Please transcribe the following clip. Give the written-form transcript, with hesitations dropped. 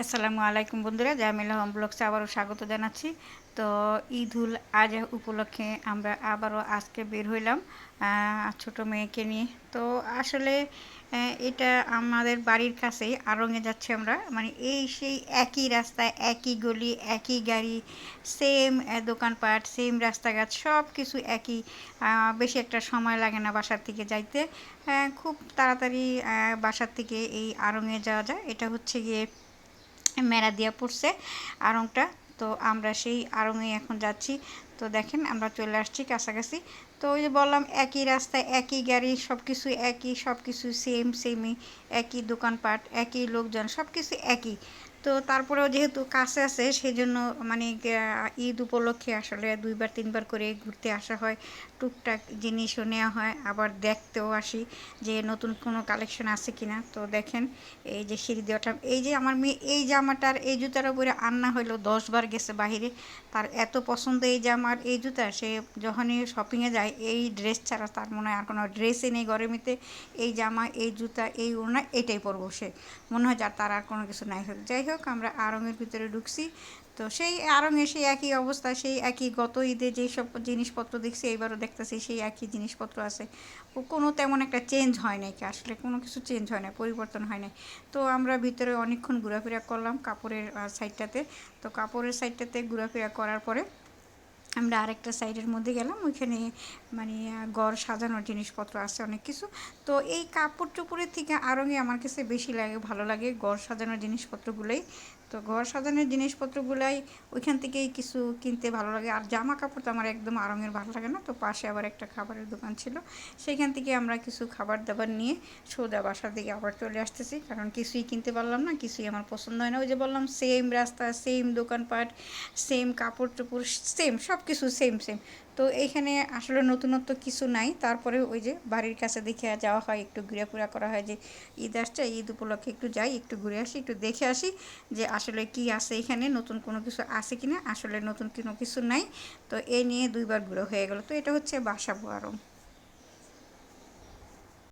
আসসালামু আলাইকুম বন্ধুরা, জামিলা হোম ব্লগসে আবারও স্বাগত জানাচ্ছি। তো ঈদুল আজহা উপলক্ষে আমরা আবারও আজকে বের হইলাম ছোট মেয়েকে নিয়ে। তো আসলে এটা আমাদের বাড়ির কাছেই আড়ংয়ে যাচ্ছি আমরা, মানে এই সেই একই রাস্তায় একই গলি একই গাড়ি, সেম দোকানপাট, সেম রাস্তাঘাট, সব কিছু একই। বেশি একটা সময় লাগে না বাসার থেকে যাইতে। খুব তাড়াতাড়ি বাসার থেকে এই আড়ংয়ে যাওয়া যায়। এটা হচ্ছে গিয়ে মেরা দিয়া পড়ছে আড়ংটা। তো আমরা সেই আড়ংয়ে এখন যাচ্ছি। তো দেখেন আমরা চলে আসছি কাছাকাছি। তো ওই যে বললাম একই রাস্তায় একই গাড়ি, সব কিছু একই, সব কিছু সেমই, একই দোকানপাট, একই লোকজন, সব কিছু একই। তো তারপরেও যেহেতু কাছে আছে সেই জন্য মানে ঈদ উপলক্ষে আসলে 2-3 বার করে ঘুরতে আসা হয়। টুকটাক জিনিসও নেওয়া হয়, আবার দেখতেও আসি যে নতুন কোনো কালেকশন আছে কিনা। তো দেখেন এই যে সিঁড়ি দিয়ে ওঠা, এই যে আমার মেয়ে এই জামাটার এই জুতার উপরে আন্না হইলো 10 বার গেছে বাহিরে। তার এত পছন্দ এই জামার এই জুতা, সে যখনই শপিংয়ে যায় এই ড্রেস ছাড়া তার মনে হয় আর কোনো ড্রেসই নেই গরমিতে। এই জামা, এই জুতা, এই ওড়না, এটাই পরবো সে, মনে হয় যার তার আর কোনো কিছু নাই। হোক যাই হোক, আমরা আড়ংয়ের ভিতরে ঢুকছি। তো সেই আড়ংয়ে সেই একই অবস্থা, সেই একই গত ঈদে যেই সব জিনিসপত্র দেখছি এইবারও দেখতেছি সেই একই জিনিসপত্র আছে। কোনো তেমন একটা চেঞ্জ হয় নাই, আসলে কোনো কিছু চেঞ্জ হয় না, পরিবর্তন হয় নাই। তো আমরা ভিতরে অনেকক্ষণ ঘোরাফেরা করলাম কাপড়ের সাইডটাতে। তো কাপড়ের সাইডটাতে ঘোরাফেরা করার পরে আমরা আরেকটা সাইডের মধ্যে গেলাম, ওইখানে মানে ঘর সাজানোর জিনিসপত্র আছে অনেক কিছু। তো এই কাপড় চোপড়ের থেকে আড়ংয়ে আমার কাছে বেশি ভালো লাগে ঘর সাজানোর জিনিসপত্রগুলোই। তো ঘর সাজানোর জিনিসপত্রগুলাই ওইখান থেকেই কিছু কিনতে ভালো লাগে। আর জামা কাপড় তো আমার একদম আড়ংয়ের ভালো লাগে না। তো পাশে আবার একটা খাবারের দোকান ছিল, সেখান থেকে আমরা কিছু খাবার দাবার নিয়ে সোজা বাসার দিকে আবার চলে আসতেছি, কারণ কিছুই কিনতে পারলাম না, কিছুই আমার পছন্দ হয় না। ওই যে বললাম সেম রাস্তা, সেম দোকানপাট, সেম কাপড় চোপড়, সেম সব কিছু সেম। তো এইখানে আসলে নতুনত্ব কিছু নাই। তারপরে ওই যে বাড়ির কাছে দেখে যাওয়া হয়, একটু ঘুরাফেরা করা হয় যে ঈদ আসছে, ঈদ উপলক্ষে একটু যাই, একটু ঘুরে আসি, একটু দেখে আসি যে আসলে কি আছে এখানে, নতুন কোনো কিছু আছে কিনা। আসলে নতুন কোনো কিছু নাই। তো এই নিয়ে 2 বার ঘুরে হয়ে গেল। তো এটা হচ্ছে বাসা আড়ং।